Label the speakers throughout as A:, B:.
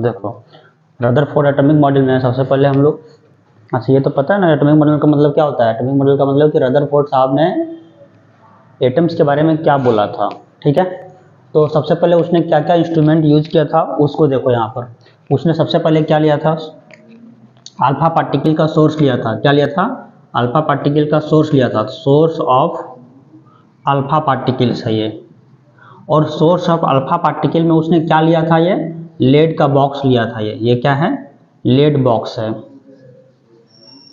A: देखो Rutherford atomic model में सबसे पहले हम लोग, अच्छा ये तो पता है ना एटॉमिक मॉडल का मतलब क्या होता है। एटॉमिक मॉडल का मतलब कि रदरफोर्ड साहब ने एटम्स के बारे में क्या बोला था, ठीक है। तो सबसे पहले उसने क्या क्या इंस्ट्रूमेंट यूज किया था उसको देखो। यहाँ पर उसने सबसे पहले क्या लिया था, अल्फा पार्टिकल का सोर्स लिया था। क्या लिया था, अल्फा पार्टिकल का सोर्स लिया था। सोर्स ऑफ अल्फा पार्टिकल्स है ये। और सोर्स ऑफ अल्फा पार्टिकल में उसने क्या लिया था, ये लेड का बॉक्स लिया था। ये क्या है, लेड बॉक्स है,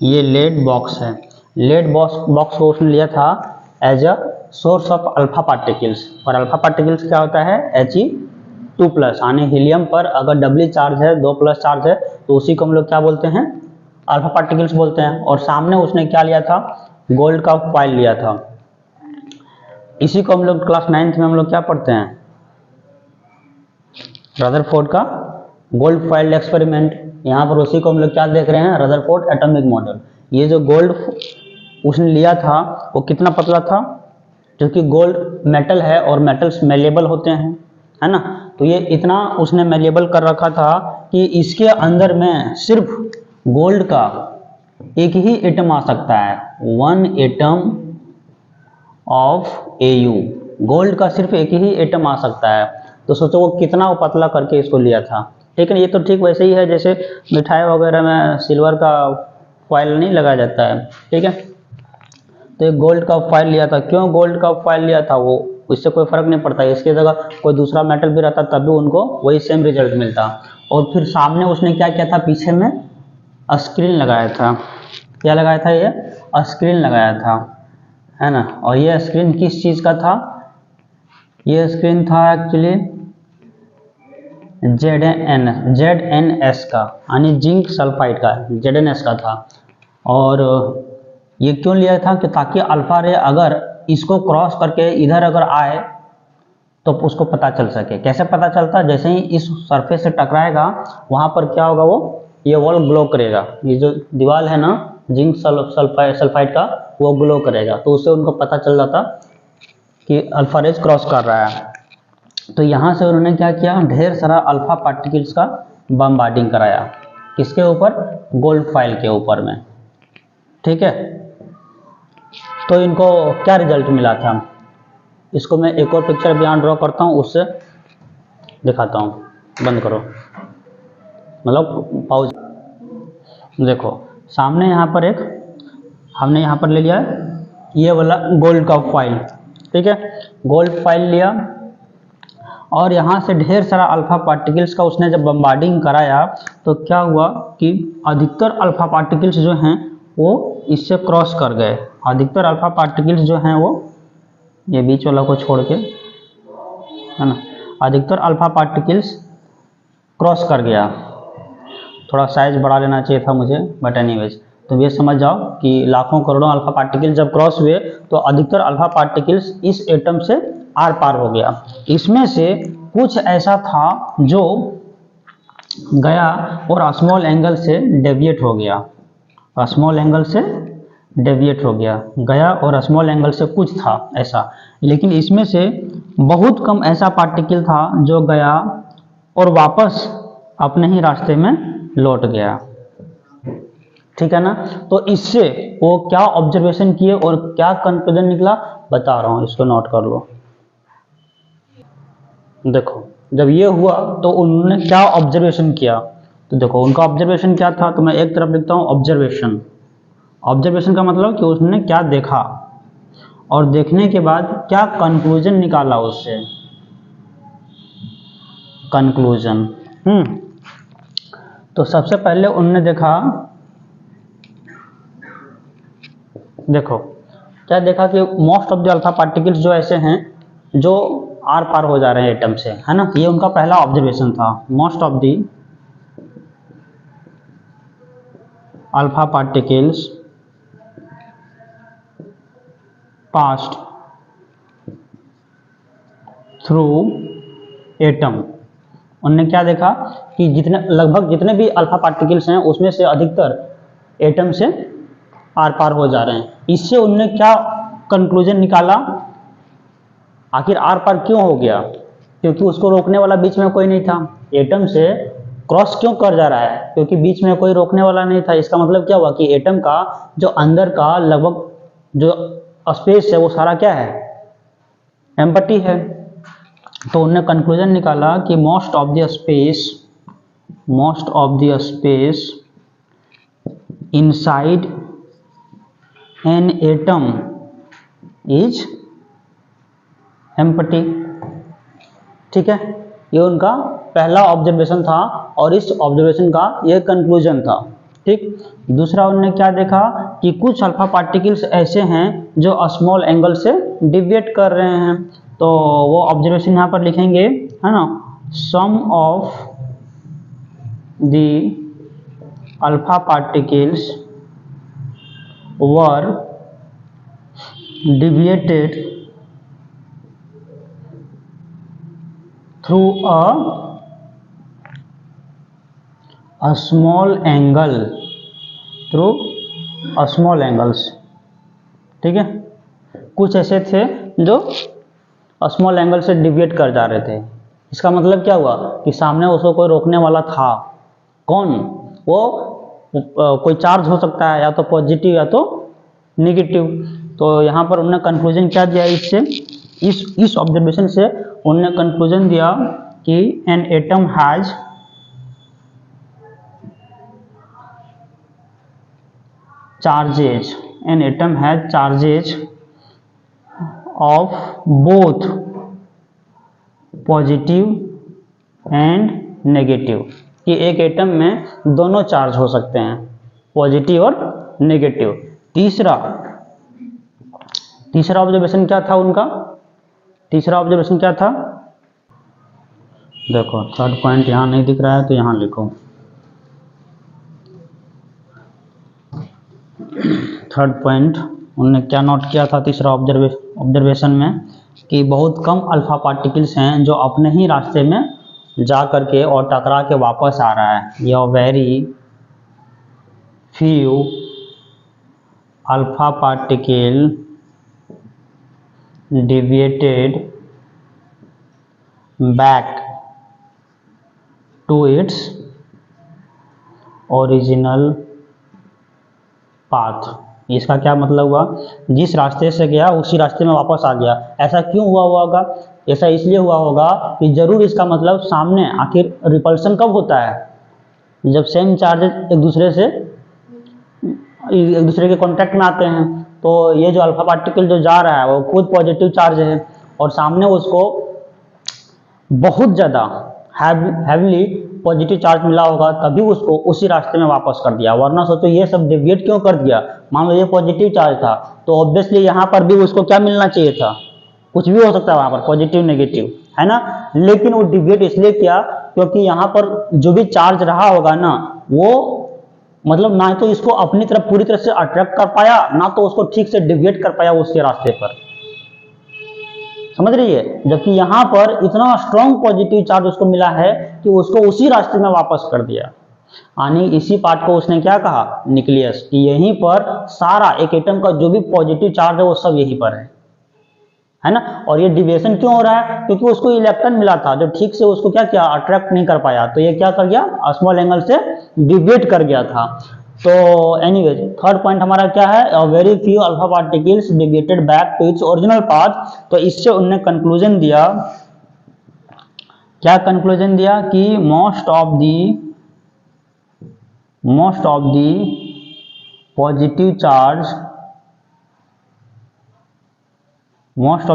A: ये लेड बॉक्स है। लेड बॉक्स को उसने लिया था as a source of alpha particles. और अल्फा पार्टिकल्स क्या होता है, He2+, यानी हीलियम पर अगर डबली चार्ज है, 2+ चार्ज है, तो उसी को हम लोग क्या बोलते हैं, अल्फा पार्टिकल्स बोलते हैं। और सामने उसने क्या लिया था, गोल्ड का फॉइल लिया था। इसी को हम लोग क्लास 9th में हम लोग क्या पढ़ते हैं, रदरफोर्ड का गोल्ड फॉइल एक्सपेरिमेंट। यहाँ पर उसी को हम लोग क्या देख रहे हैं, रदरफोर्ड एटॉमिक मॉडल। ये जो गोल्ड उसने लिया था वो कितना पतला था, क्योंकि गोल्ड मेटल है और मेटल्स मेलेबल होते हैं, है ना। तो ये इतना उसने मेलेबल कर रखा था कि इसके अंदर में सिर्फ गोल्ड का एक ही एटम आ सकता है, 1 एटम ऑफ Au। गोल्ड का सिर्फ एक ही एटम आ सकता है। तो सोचो वो कितना वो पतला करके इसको लिया था, ठीक है। ये तो ठीक वैसे ही है जैसे मिठाई वगैरह में सिल्वर का फॉइल नहीं लगाया जाता है, ठीक है। तो एक गोल्ड का फॉइल लिया था। क्यों गोल्ड का फॉइल लिया था, वो इससे कोई फर्क नहीं पड़ता, इसकी जगह कोई दूसरा मेटल भी रहता तब भी उनको वही सेम रिजल्ट मिलता। और फिर सामने उसने क्या किया था, पीछे में स्क्रीन लगाया था। क्या लगाया था, ये स्क्रीन लगाया था, है ना। और ये स्क्रीन किस चीज़ का था, ये स्क्रीन था एक्चुअली ZnS का, यानी जिंक सल्फाइड का, ZnS का था। और ये क्यों लिया था कि ताकि अल्फा रे अगर इसको क्रॉस करके इधर अगर आए तो उसको पता चल सके। कैसे पता चलता, जैसे ही इस सरफेस से टकराएगा वहाँ पर क्या होगा, वो ये वॉल ग्लो करेगा। ये जो दीवार है ना जिंक सल्फाइड का, वो ग्लो करेगा। तो उससे उनको पता चल जाता कि अल्फा रेज क्रॉस कर रहा है। तो यहाँ से उन्होंने क्या किया, ढेर सारा अल्फा पार्टिकल्स का बम्बार्डिंग कराया। किसके ऊपर, गोल्ड फॉइल के ऊपर में, ठीक है। तो इनको क्या रिजल्ट मिला था, इसको मैं एक और पिक्चर भी यहाँ ड्रॉ करता हूँ, उससे दिखाता हूँ। बंद करो, मतलब पाउज। देखो सामने यहाँ पर एक हमने यहाँ पर ले लिया ये वाला गोल्ड का फॉइल, ठीक है। गोल्ड फॉइल लिया और यहाँ से ढेर सारा अल्फा पार्टिकल्स का उसने जब बम्बार्डिंग कराया तो क्या हुआ कि अधिकतर अल्फा पार्टिकल्स जो हैं वो इससे क्रॉस कर गए। अधिकतर अल्फा पार्टिकल्स जो हैं वो, ये बीच वाला को छोड़ के, है ना, अधिकतर अल्फा पार्टिकल्स क्रॉस कर गया। थोड़ा साइज बढ़ा लेना चाहिए था मुझे, बट एनीवेज। तो ये समझ जाओ कि लाखों करोड़ों अल्फा पार्टिकल्स जब क्रॉस हुए तो अधिकतर अल्फा पार्टिकल्स इस एटम से आर पार हो गया। इसमें से कुछ ऐसा था जो गया और स्मॉल एंगल से डेविएट हो गया, स्मॉल एंगल से डेविएट हो गया, गया और स्मॉल एंगल से कुछ था ऐसा। लेकिन इसमें से बहुत कम ऐसा पार्टिकल था जो गया और वापस अपने ही रास्ते में लौट गया, ठीक है ना। तो इससे वो क्या ऑब्जर्वेशन किए और क्या कंक्लूजन निकला बता रहा हूँ, इसको नोट कर लो। देखो जब ये हुआ तो उन्होंने क्या ऑब्जर्वेशन किया, तो देखो उनका ऑब्जर्वेशन क्या था, तो मैं एक तरफ लिखता हूँ ऑब्जर्वेशन। ऑब्जर्वेशन का मतलब कि उसने क्या देखा और देखने के बाद क्या कंक्लूजन निकाला उससे, कंक्लूजन। तो सबसे पहले उन्होंने देखा, देखो क्या देखा कि most of the alpha particles जो ऐसे हैं जो आर पार हो जा रहे हैं एटम से, है ना। ये उनका पहला ऑब्जर्वेशन था। Most of the alpha particles passed through atom. उन्होंने क्या देखा कि जितने लगभग जितने भी अल्फा पार्टिकल्स हैं उसमें से अधिकतर एटम से आर पार हो जा रहे हैं। इससे उन्होंने क्या कंक्लूजन निकाला, आखिर आर पार क्यों हो गया, क्योंकि उसको रोकने वाला बीच में कोई नहीं था। एटम से क्रॉस क्यों कर जा रहा है? क्योंकि बीच में कोई रोकने वाला नहीं था। इसका मतलब क्या हुआ कि एटम का जो अंदर का लगभग जो स्पेस है वो सारा क्या है? एम्प्टी है। तो उन्होंने कंक्लूजन निकाला कि most of the space inside an atom is empty. ठीक है, ये उनका पहला ऑब्जर्वेशन था और इस ऑब्जर्वेशन का ये कंक्लूजन था। ठीक, दूसरा उन्होंने क्या देखा कि कुछ अल्फा पार्टिकल्स ऐसे हैं जो स्मॉल एंगल से डिविएट कर रहे हैं। तो वो ऑब्जर्वेशन यहाँ पर लिखेंगे, है ना, sum of the alpha particles were deviated through a small angle, through a small angles। ठीक है, कुछ ऐसे थे जो स्मॉल एंगल से डिविएट कर जा रहे थे। इसका मतलब क्या हुआ कि सामने उसको कोई रोकने वाला था। कौन? वो कोई चार्ज हो सकता है, या तो पॉजिटिव या तो नेगेटिव। तो यहाँ पर उन्होंने कंक्लूजन क्या दिया इससे, इस ऑब्जर्वेशन से उन्होंने कंक्लूजन दिया कि an atom has charges of both positive and negative, कि एक एटम में दोनों चार्ज हो सकते हैं, पॉजिटिव और नेगेटिव। तीसरा ऑब्जर्वेशन क्या था उनका? तीसरा ऑब्जर्वेशन क्या था? देखो, थर्ड पॉइंट यहाँ नहीं दिख रहा है तो यहाँ लिखो। थर्ड पॉइंट उन्होंने क्या नोट किया था तीसरा ऑब्जर्वेशन में, कि बहुत कम अल्फा पार्टिकल्स हैं जो अपने ही रास्ते में जा करके और टकरा के वापस आ रहा है। या very few alpha particle deviated back to its original path। इसका क्या मतलब हुआ? जिस रास्ते से गया उसी रास्ते में वापस आ गया। ऐसा क्यों हुआ होगा? ऐसा इसलिए हुआ होगा कि जरूर इसका मतलब सामने, आखिर रिपल्सन कब होता है? जब सेम चार्जेस एक दूसरे के कांटेक्ट में आते हैं। तो ये जो अल्फा पार्टिकल जो जा रहा है वो खुद पॉजिटिव चार्ज है और सामने उसको बहुत ज़्यादा हैवीली पॉजिटिव चार्ज मिला होगा, तभी उसको उसी रास्ते में वापस कर दिया। वरना सोचो ये सब डिविएट क्यों कर दिया? मान लो ये पॉजिटिव चार्ज था तो ऑब्वियसली यहाँ पर भी उसको क्या मिलना चाहिए था? कुछ भी हो सकता है वहाँ पर, पॉजिटिव नेगेटिव, है ना। लेकिन वो डिविएट इसलिए किया क्योंकि यहाँ पर जो भी चार्ज रहा होगा ना, वो मतलब ना तो इसको अपनी तरफ पूरी तरह से अट्रैक्ट कर पाया, ना तो उसको ठीक से डिविएट कर पाया उसके रास्ते पर। समझ रही है? जबकि यहाँ पर इतना स्ट्रॉन्ग पॉजिटिव चार्ज उसको मिला है कि उसको उसी रास्ते में वापस कर दिया। यानी इसी पार्ट को उसने क्या कहा? न्यूक्लियस, कि यहीं पर सारा एक एटम का जो भी पॉजिटिव चार्ज है वो सब यहीं पर है ना। और ये डिविएशन क्यों हो रहा है? क्योंकि उसको इलेक्ट्रॉन मिला था जो ठीक से उसको क्या किया? अट्रैक्ट नहीं कर पाया। तो ये क्या कर गया? स्मॉल एंगल से डिविएट कर गया था। तो एनीवेज, थर्ड पॉइंट हमारा क्या है? Very few alpha particles deviated back to its original path. तो इससे उन्होंने कंक्लूजन दिया, क्या कंक्लूजन दिया? कि most of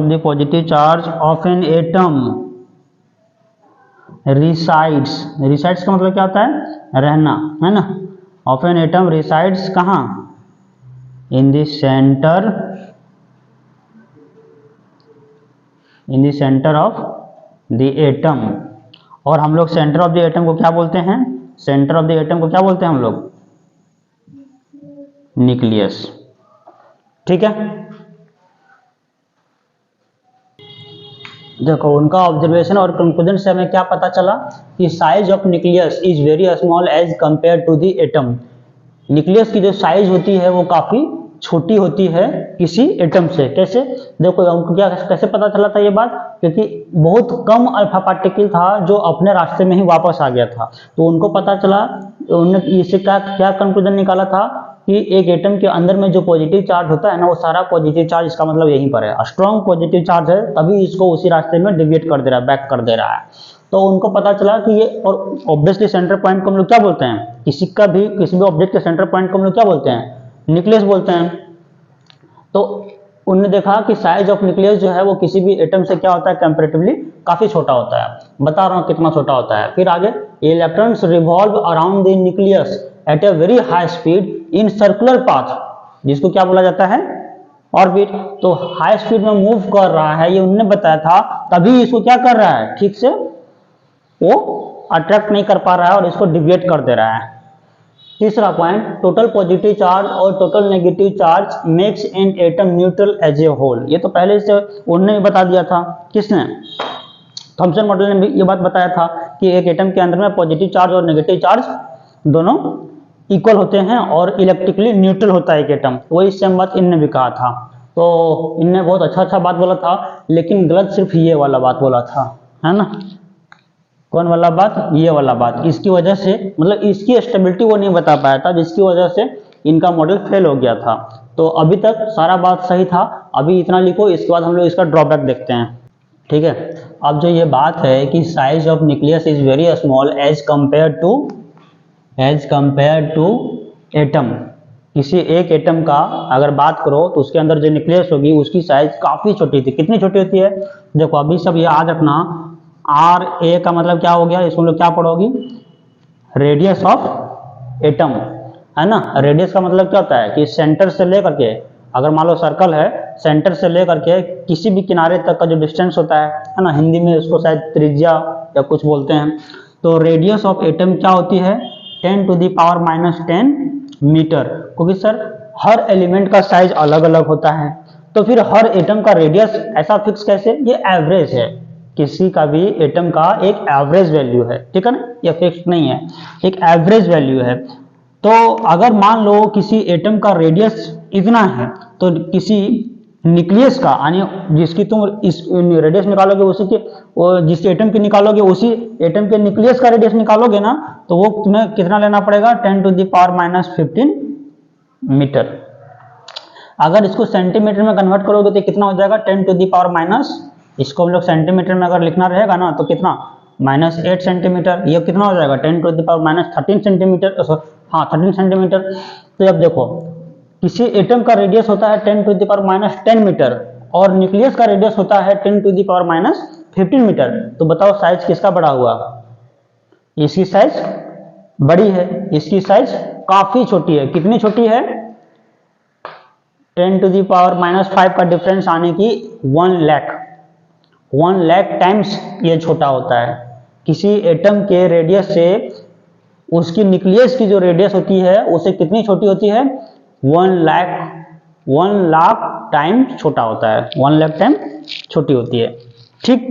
A: the positive charge of an atom resides का मतलब क्या होता है? रहना, है ना। ऑफ एन एटम रिसाइड्स कहाँ? In the centre of the atom. और हम लोग सेंटर ऑफ द एटम को क्या बोलते हैं? सेंटर ऑफ द एटम को क्या बोलते हैं हम लोग? न्यूक्लियस। ठीक है, देखो उनका ऑब्जर्वेशन और कंक्लूजन से हमें क्या पता चला कि size of nucleus is very small as compare to the atom. Nucleus की जो साइज होती है वो काफ़ी छोटी होती है किसी एटम से। कैसे? देखो हमको क्या कैसे पता चला था ये बात, क्योंकि बहुत कम अल्फा पार्टिकल था जो अपने रास्ते में ही वापस आ गया था, तो उनको पता चला, उन्होंने इससे क्या क्या कंक्लूजन निकाला था कि एक एटम के अंदर में जो पॉजिटिव चार्ज होता है ना, वो सारा पॉजिटिव चार्ज इसका मतलब यहीं पर है, स्ट्रॉन्ग पॉजिटिव चार्ज है, तभी इसको उसी रास्ते में डिविएट कर दे रहा है, बैक कर दे रहा है। तो उनको पता चला कि ये, और ऑब्वियसली सेंटर पॉइंट को हम लोग क्या बोलते हैं, किसी भी ऑब्जेक्ट के सेंटर पॉइंट को हम लोग क्या बोलते हैं, न्यूक्लियस बोलते हैं। तो उन्होंने देखा कि साइज ऑफ न्यूक्लियस जो है वो किसी भी एटम से क्या होता है, कंपैरेटिवली काफी छोटा होता है। बता रहा हूँ कितना छोटा होता है। फिर आगे, electrons revolve around the nucleus eight a very high speed in circular path, जिसको क्या बोला जाता है, ऑर्बिट। तो हाई स्पीड में मूव कर रहा है, ये उन्होंने बताया था, तभी इसको क्या कर रहा है, ठीक से वो अट्रैक्ट नहीं कर पा रहा है और इसको डिविएट कर दे रहा है। तीसरा पॉइंट, टोटल पॉजिटिव चार्ज और total negative charge makes an atom neutral as a whole. ये तो पहले से उन्होंने बता दिया था। किसने? थॉमसन मॉडल ने भी ये बात बताया था कि एक एटम के अंदर में पॉजिटिव चार्ज और नेगेटिव चार्ज दोनों इक्वल होते हैं और इलेक्ट्रिकली न्यूट्रल होता है एक एटम। वही सेम बात इनने भी कहा था। तो इनने बहुत अच्छा बात बोला था, लेकिन गलत सिर्फ ये वाला बात बोला था, है ना। कौन वाला बात? ये वाला बात। इसकी वजह से, मतलब इसकी स्टेबिलिटी वो नहीं बता पाया था, जिसकी वजह से इनका मॉडल फेल हो गया था। तो अभी तक सारा बात सही था, अभी इतना लिखो, इसके बाद हम लोग इसका ड्रॉबैक देखते हैं, ठीक है। अब जो ये बात है कि size of nucleus is very small as compare to atom, किसी एक एटम का अगर बात करो तो उसके अंदर जो न्यूक्लियस होगी उसकी साइज काफी छोटी थी। कितनी छोटी होती है? देखो अभी सब याद रखना, आर ए का मतलब क्या हो गया, इसको लोग क्या पढ़ोगी, रेडियस ऑफ एटम, है ना। रेडियस का मतलब क्या होता है कि सेंटर से लेकर के, अगर मान लो सर्कल है, सेंटर से लेकर के किसी भी किनारे तक का जो डिस्टेंस होता है ना, हिंदी में उसको शायद त्रिज्या या कुछ बोलते हैं। तो रेडियस ऑफ एटम क्या होती है, 10⁻⁻10 मीटर, क्योंकि सर हर एलिमेंट का साइज अलग अलग होता है, तो फिर हर एटम का रेडियस ऐसा फिक्स कैसे? ये एवरेज है, किसी का भी एटम का एक एवरेज वैल्यू है, ठीक है ना, ये फिक्स नहीं है, एक एवरेज वैल्यू है। तो अगर मान लो किसी एटम का रेडियस इतना है, तो किसी न्यूक्लियस का, यानी जिसकी तुम इस रेडियस निकालोगे, उसी के वो जिस एटम की निकालोगे उसी एटम के न्यूक्लियस का रेडियस निकालोगे ना, तो वो तुम्हें कितना लेना पड़ेगा, 10⁻⁻15 मीटर। अगर इसको सेंटीमीटर में कन्वर्ट करोगे तो कितना हो जाएगा, 10⁻⁻, इसको हम लोग सेंटीमीटर में अगर लिखना रहेगा ना तो कितना, -8 सेंटीमीटर। ये कितना हो जाएगा, 10⁻13 सेंटीमीटर, हाँ 13 सेंटीमीटर। तो अब देखो किसी एटम का रेडियस होता है 10⁻10 मीटर और न्यूक्लियस का रेडियस होता है 10⁻15 मीटर। तो बताओ साइज किसका बड़ा हुआ? इसकी साइज बड़ी है, इसकी साइज काफी छोटी है। कितनी छोटी है? 10⁻5 का डिफरेंस आने की 1 लाख टाइम्स ये छोटा होता है। किसी एटम के रेडियस से उसकी न्यूक्लियस की जो रेडियस होती है उससे कितनी छोटी होती है, 1 लाख टाइम छोटा होता है, 1 लाख टाइम छोटी होती है, ठीक।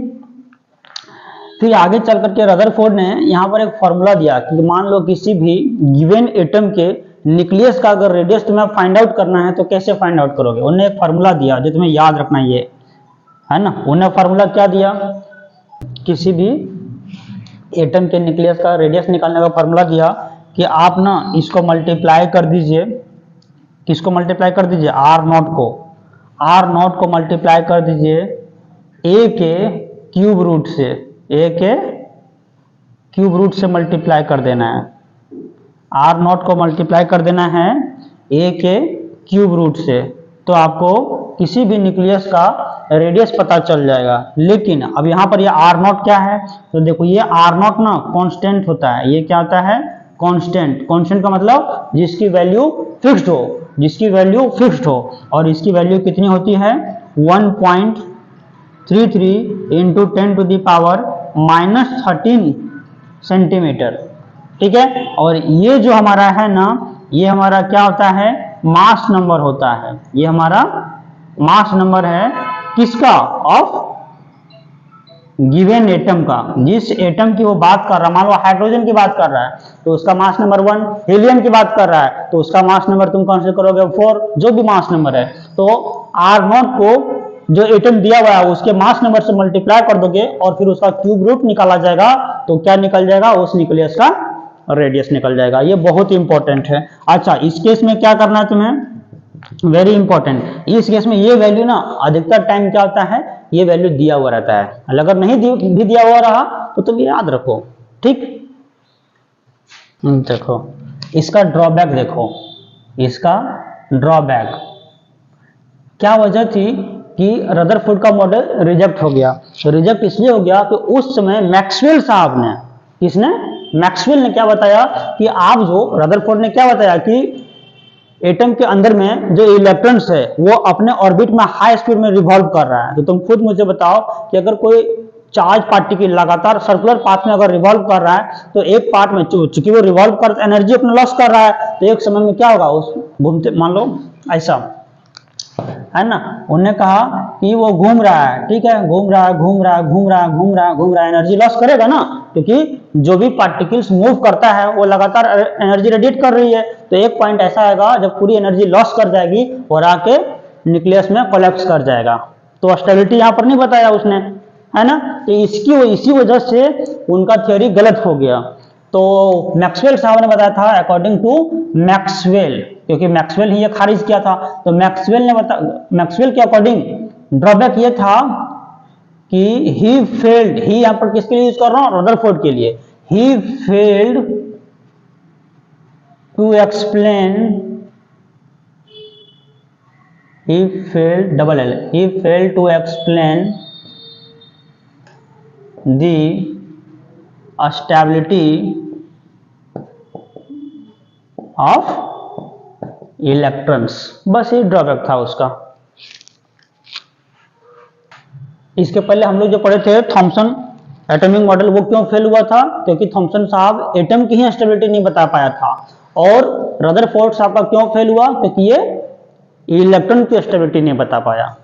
A: फिर आगे चल करके रदरफोर्ड ने यहाँ पर एक फॉर्मूला दिया कि मान लो किसी भी गिवन एटम के न्यूक्लियस का अगर रेडियस तुम्हें फाइंड आउट करना है तो कैसे फाइंड आउट करोगे। उन्होंने एक फार्मूला दिया जो तुम्हें याद रखना, ये है ना। उन्होंने फार्मूला क्या दिया, किसी भी एटम के न्यूक्लियस का रेडियस निकालने का फार्मूला दिया कि आप ना इसको मल्टीप्लाई कर दीजिए, किसको मल्टीप्लाई कर दीजिए, आर नॉट को मल्टीप्लाई कर दीजिए ए के क्यूब रूट से, ए के क्यूब रूट से मल्टीप्लाई कर देना है। आर नॉट को मल्टीप्लाई कर देना है ए के क्यूब रूट से, तो आपको किसी भी न्यूक्लियस का रेडियस पता चल जाएगा। लेकिन अब यहाँ पर ये आर नॉट क्या है, तो देखो ये आर नॉट ना कांस्टेंट होता है। ये क्या होता है, कांस्टेंट। कांस्टेंट का मतलब जिसकी वैल्यू फिक्स्ड हो, जिसकी वैल्यू फिक्स्ड हो, और इसकी वैल्यू कितनी होती है, 1.33 इंटू 10⁻⁻13 सेंटीमीटर, ठीक है। और ये जो हमारा है ना, ये हमारा क्या होता है, मास नंबर होता है। ये हमारा मास नंबर है किसका, ऑफ गिवन एटम का, जिस एटम की वो बात कर रहा है, मान लो हाइड्रोजन की बात कर रहा है तो उसका मास नंबर 1, हीलियम की बात कर रहा है तो उसका मास नंबर तुम कौन से करोगे 4, जो भी मास नंबर है, तो R0 को जो एटम दिया हुआ है उसके मास नंबर से मल्टीप्लाई कर दोगे और फिर उसका क्यूब रूट निकाला जाएगा, तो क्या निकल जाएगा, उस न्यूक्लियस का रेडियस निकल जाएगा। ये बहुत इंपॉर्टेंट है। अच्छा, इस केस में क्या करना है तुम्हें, वेरी इंपॉर्टेंट, इस केस में ये वैल्यू ना अधिकतर टाइम क्या होता है, ये वैल्यू दिया हुआ रहता है, अगर नहीं भी दिया हुआ रहा तो तुम याद रखो, ठीक। देखो इसका ड्रॉबैक, देखो इसका ड्रॉबैक क्या वजह थी कि रदरफोर्ड का मॉडल रिजेक्ट हो गया। तो रिजेक्ट इसलिए हो गया कि उस समय मैक्सवेल साहब ने, किसने, मैक्सवेल ने क्या बताया कि आप जो, रदरफोर्ड ने क्या बताया कि एटम के अंदर में जो इलेक्ट्रॉन्स है वो अपने ऑर्बिट में हाई स्पीड में रिवॉल्व कर रहा है। तो तुम खुद मुझे बताओ कि अगर कोई चार्ज पार्टिकल लगातार सर्कुलर पाथ में अगर रिवॉल्व कर रहा है तो एक पार्ट में चूंकि वो रिवॉल्व कर एनर्जी अपना लॉस कर रहा है, तो एक समय में क्या होगा, उस घूमते, मान लो ऐसा है ना, उन्होंने कहा कि वो घूम रहा है, ठीक है, घूम रहा है, घूम रहा है, घूम रहा है, घूम रहा है, घूम रहा है, एनर्जी लॉस करेगा ना, क्योंकि जो भी पार्टिकल्स मूव करता है वो लगातार एनर्जी रेडिएट कर रही है। तो एक पॉइंट ऐसा आएगा जब पूरी एनर्जी लॉस कर जाएगी और आके न्यूक्लियस में कोलैप्स कर जाएगा। तो स्टेबिलिटी यहाँ पर नहीं बताया उसने, है ना, तो इसी वजह से उनका थ्योरी गलत हो गया। तो मैक्सवेल साहब ने बताया था, अकॉर्डिंग टू मैक्सवेल, क्योंकि मैक्सवेल ही ये खारिज किया था, तो मैक्सवेल के अकॉर्डिंग ड्रॉबैक ये था कि ही फेल्ड, ही यहां पर किसके लिए यूज कर रहा हूं, रदरफोर्ड के लिए, ही failed to explain, he failed to explain the stability of electrons. बस ये ड्रॉबैक था उसका। इसके पहले हम लोग जो पढ़े थे थॉमसन एटॉमिक मॉडल, वो क्यों फेल हुआ था, क्योंकि थॉमसन साहब एटम की ही स्टेबिलिटी नहीं बता पाया था। और रदरफोर्ड साहब का क्यों फेल हुआ, क्योंकि ये इलेक्ट्रॉन की स्टेबिलिटी नहीं बता पाया।